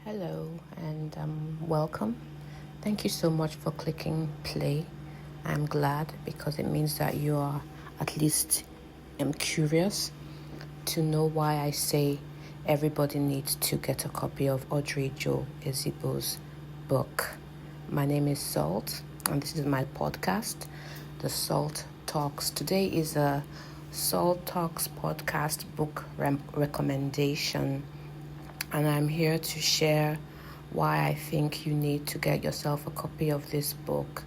Hello and welcome. Thank you so much for clicking play. I'm glad because it means that you are at least curious to know why I say everybody needs to get a copy of Audrey Joe-Ezigbo's book. My name is Salt and this is my podcast, The Salt Talks. Today is a Salt Talks podcast book recommendation. And I'm here to share why I think you need to get yourself a copy of this book.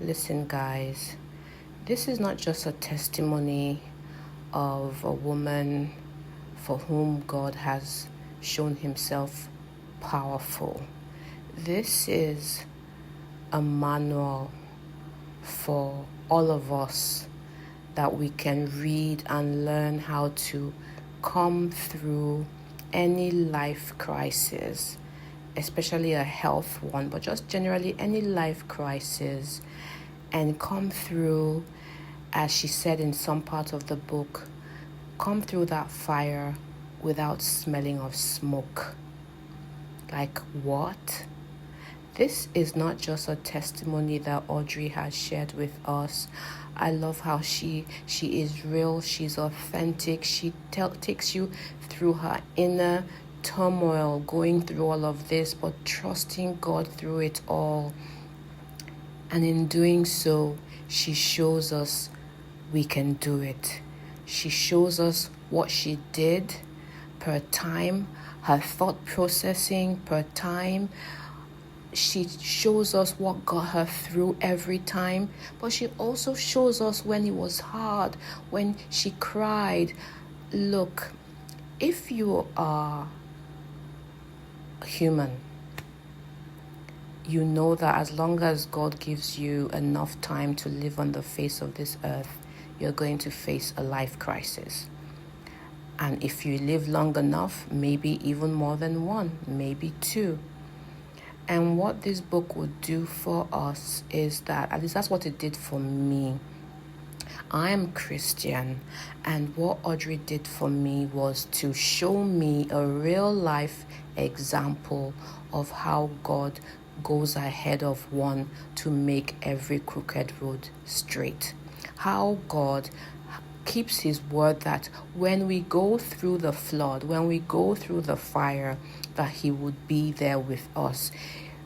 Listen, guys, this is not just a testimony of a woman for whom God has shown himself powerful. This is a manual for all of us that we can read and learn how to come through any life crisis, especially a health one, but just generally any life crisis, and come through, as she said in some part of the book, come through that fire without smelling of smoke. Like what? This is not just a testimony that Audrey has shared with us. I love how she is real, she's authentic, she takes you through her inner turmoil, going through all of this, but trusting God through it all. And in doing so, she shows us we can do it. She shows us what she did per time, her thought processing per time. She shows us what got her through every time, but she also shows us when it was hard, when she cried. Look, if you are human, you know that as long as God gives you enough time to live on the face of this earth, you're going to face a life crisis. And if you live long enough, maybe even more than one, maybe two. And what this book would do for us is that, at least that's what it did for me. I am Christian, and what Audrey did for me was to show me a real life example of how God goes ahead of one to make every crooked road straight. How God keeps his word that when we go through the flood, when we go through the fire, that he would be there with us.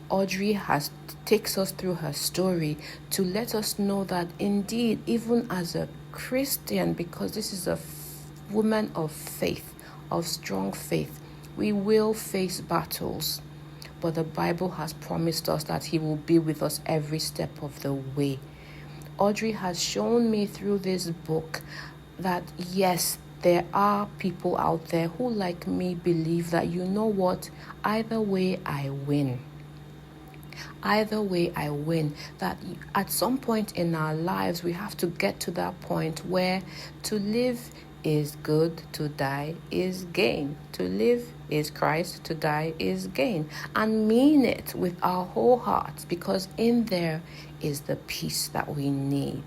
Audrey takes us through her story to let us know that indeed, even as a Christian, because this is a woman of faith, of strong faith, we will face battles. But the Bible has promised us that he will be with us every step of the way. Audrey has shown me through this book that yes, there are people out there who, like me, believe that, you know what, either way I win. Either way I win. That at some point in our lives, we have to get to that point where to live is good, to die is gain. To live is Christ, to die is gain. And mean it with our whole hearts, because in there is the peace that we need.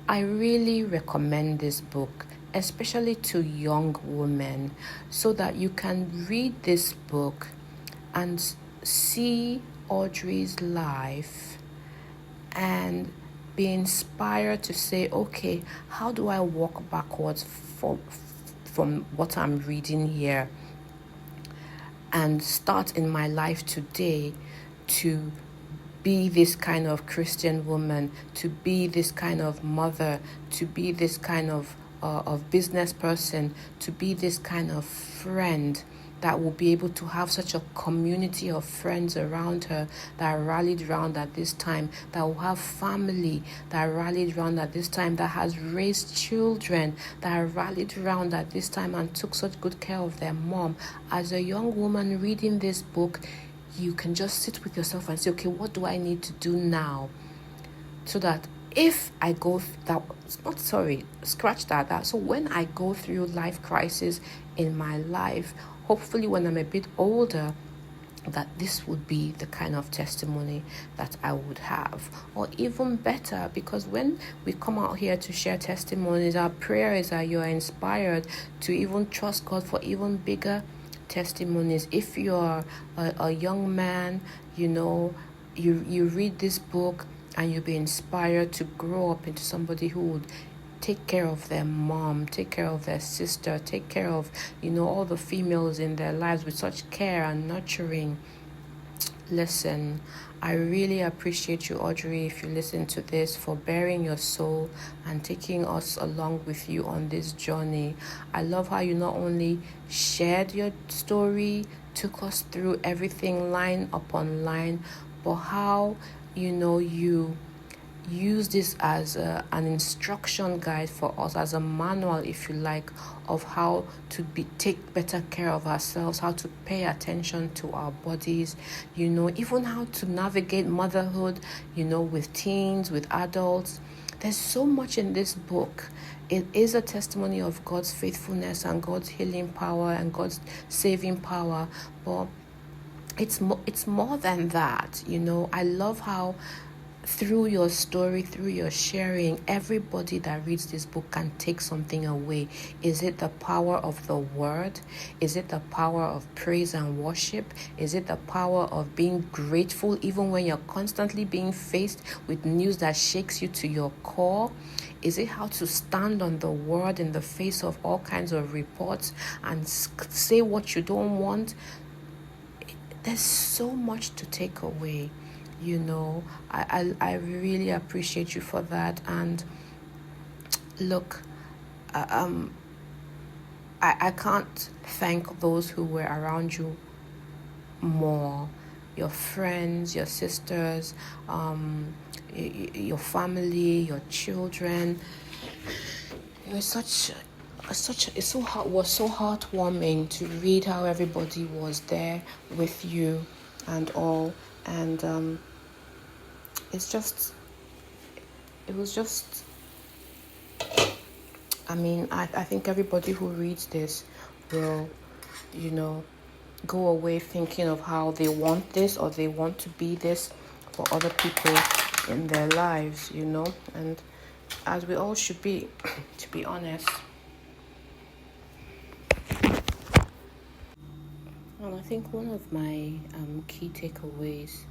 I really recommend this book, especially to young women, so that you can read this book and see Audrey's life and be inspired to say, okay, how do I walk backwards from what I'm reading here and start in my life today to be this kind of Christian woman, to be this kind of mother, to be this kind of business person, to be this kind of friend that will be able to have such a community of friends around her that rallied around at this time, that will have family that rallied around at this time, that has raised children that rallied around at this time and took such good care of their mom. As a young woman reading this book, you can just sit with yourself and say, okay, what do I need to do now so that if I go scratch that. So when I go through life crisis in my life, hopefully when I'm a bit older, that this would be the kind of testimony that I would have. Or even better, because when we come out here to share testimonies, our prayer is that you are inspired to even trust God for even bigger testimonies. If you're a young man, you read this book and you'll be inspired to grow up into somebody who would take care of their mom, take care of their sister, take care of, all the females in their lives with such care and nurturing. Listen, I really appreciate you, Audrey, if you listen to this, for bearing your soul and taking us along with you on this journey. I love how you not only shared your story, took us through everything line upon line, but how, you use this as an instruction guide for us, as a manual, if you like, of how to take better care of ourselves, how to pay attention to our bodies, even how to navigate motherhood, with teens, with adults. There's so much in this book. It is a testimony of God's faithfulness and God's healing power and God's saving power, but it's more than that. I love how through your story, through your sharing, everybody that reads this book can take something away. Is it the power of the word? Is it the power of praise and worship? Is it the power of being grateful even when you're constantly being faced with news that shakes you to your core? Is it how to stand on the word in the face of all kinds of reports and say what you don't want? There's so much to take away. I really appreciate you for that. And look, I can't thank those who were around you more. Your friends, your sisters, your family, your children. It was so heartwarming to read how everybody was there with you and all. And I think everybody who reads this will, go away thinking of how they want this or they want to be this for other people in their lives, and as we all should be, to be honest. And I think one of my key takeaways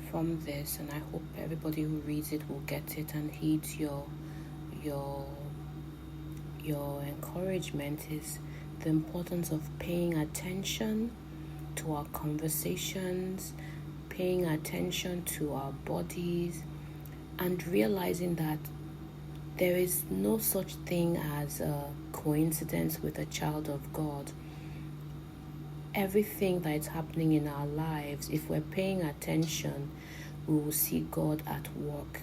from this, and I hope everybody who reads it will get it and heeds your encouragement, is the importance of paying attention to our conversations, paying attention to our bodies, and realizing that there is no such thing as a coincidence with a child of God. Everything that is happening in our lives, if we're paying attention, we will see God at work.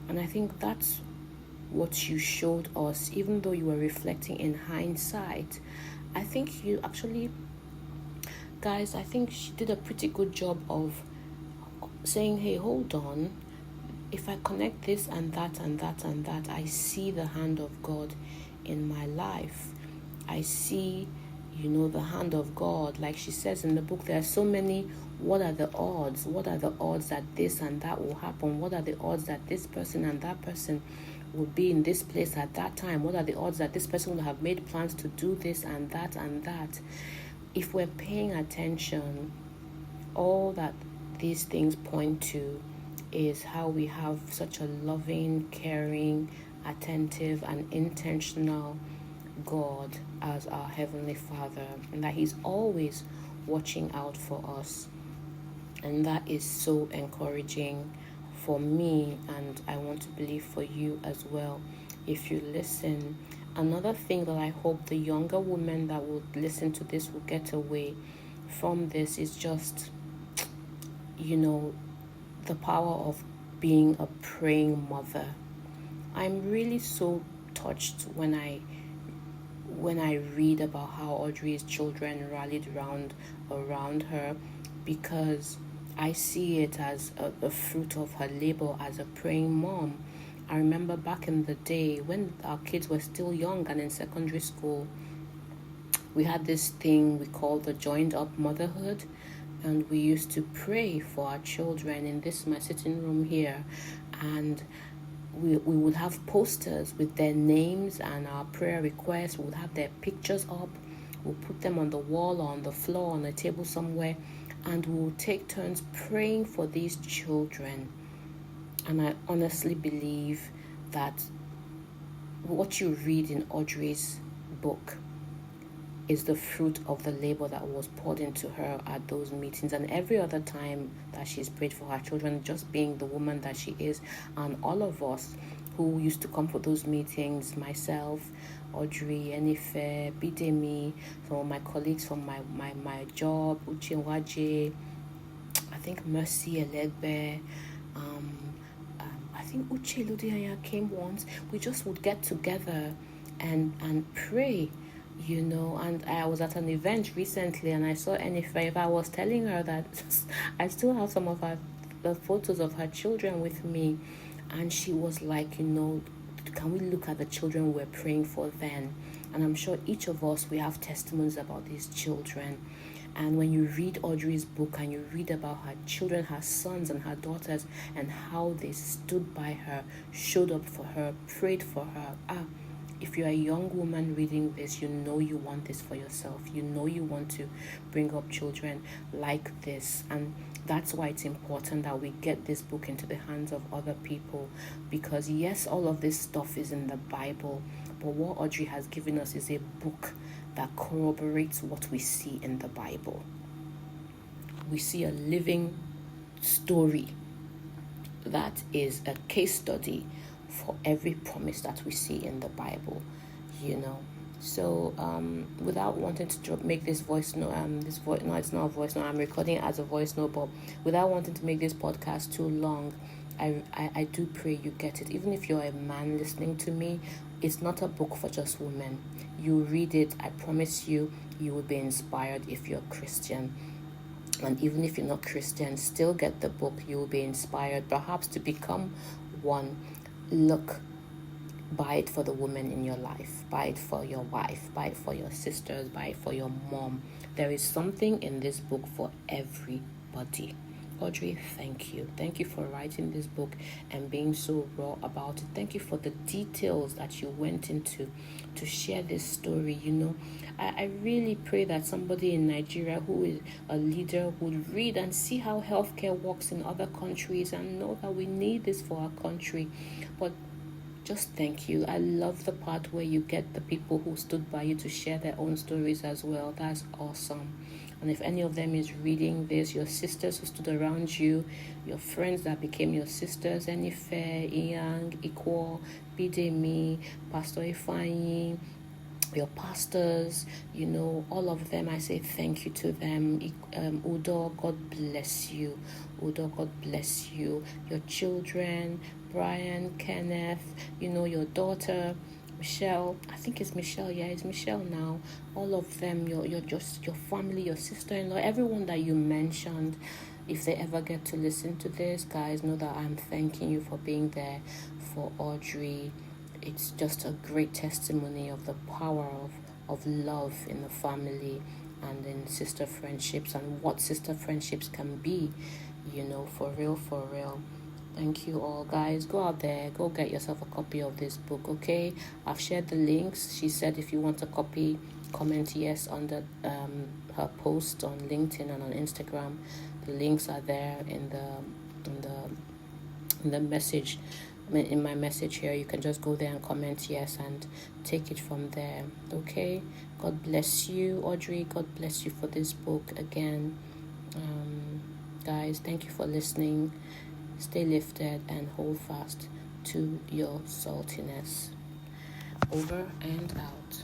And I think that's what you showed us, even though you were reflecting in hindsight. I think you actually, guys, I think she did a pretty good job of saying, hey, hold on, if I connect this and that and that and that, I see the hand of God in my life. I see, the hand of God. Like she says in the book, there are so many, what are the odds? What are the odds that this and that will happen? What are the odds that this person and that person will be in this place at that time? What are the odds that this person will have made plans to do this and that and that? If we're paying attention, all that these things point to is how we have such a loving, caring, attentive, and intentional God as our Heavenly Father, and that He's always watching out for us. And that is so encouraging for me, and I want to believe for you as well if you listen. Another thing that I hope the younger women that will listen to this will get away from this is just, the power of being a praying mother. I'm really so touched when I read about how Audrey's children rallied around her, because I see it as a fruit of her labor as a praying mom. I remember back in the day when our kids were still young and in secondary school, we had this thing we called the joined up motherhood, and we used to pray for our children in my sitting room here, and we would have posters with their names and our prayer requests. We would have their pictures up. We'll put them on the wall or on the floor, on a table somewhere, and we'll take turns praying for these children. And I honestly believe that what you read in Audrey's book is the fruit of the labor that was poured into her at those meetings, and every other time that she's prayed for her children, just being the woman that she is. And all of us who used to come for those meetings, myself, Audrey, Enife, Bidemi, some of my colleagues from my job, Uche Waje, I think Mercy Elegbe, I think Uche Ludianya came once. We just would get together and pray, and I was at an event recently and I saw Enife. I was telling her that I still have some of the photos of her children with me, and she was like, can we look at the children we're praying for then? And I'm sure each of us, we have testimonies about these children. And when you read Audrey's book and you read about her children, her sons and her daughters, and how they stood by her, showed up for her, prayed for her. If you're a young woman reading this, you want this for yourself. You want to bring up children like this. And that's why it's important that we get this book into the hands of other people. Because yes, all of this stuff is in the Bible, but what Audrey has given us is a book that corroborates what we see in the Bible. We see a living story that is a case study for every promise that we see in the Bible, So without wanting to make this voice note, no, it's not a voice note. I'm recording it as a voice note, but without wanting to make this podcast too long, I do pray you get it. Even if you're a man listening to me, it's not a book for just women. You read it, I promise you will be inspired if you're Christian. And even if you're not Christian, still get the book. You will be inspired, perhaps to become one. Look, buy it for the woman in your life. Buy it for your wife. Buy it for your sisters. Buy it for your mom. There is something in this book for everybody. Audrey, thank you. Thank you for writing this book and being so raw about it. Thank you for the details that you went into to share this story. I really pray that somebody in Nigeria who is a leader would read and see how healthcare works in other countries and know that we need this for our country. But just thank you. I love the part where you get the people who stood by you to share their own stories as well. That's awesome. And if any of them is reading this, your sisters who stood around you, your friends that became your sisters, Enife, Iyang, Ikwo, Bidemi, Pastor Ifeanyi, your pastors, all of them, I say thank you to them. Udo, God bless you. Udo, God bless you. Your children, Brian, Kenneth, your daughter, Michelle, I think it's Michelle, it's Michelle now. All of them, your family, your sister-in-law, everyone that you mentioned. If they ever get to listen to this, guys, know that I'm thanking you for being there for Audrey. It's just a great testimony of the power of love in the family and in sister friendships, and what sister friendships can be, for real. Thank you all, guys. Go out there, go get yourself a copy of this book, okay? I've shared the links. She said if you want a copy, comment yes under her post on LinkedIn and on Instagram. The links are there in the message. In my message here, you can just go there and comment yes and take it from there, okay? God bless you, Audrey. God bless you for this book again. Guys, thank you for listening. Stay lifted and hold fast to your saltiness. Over and out.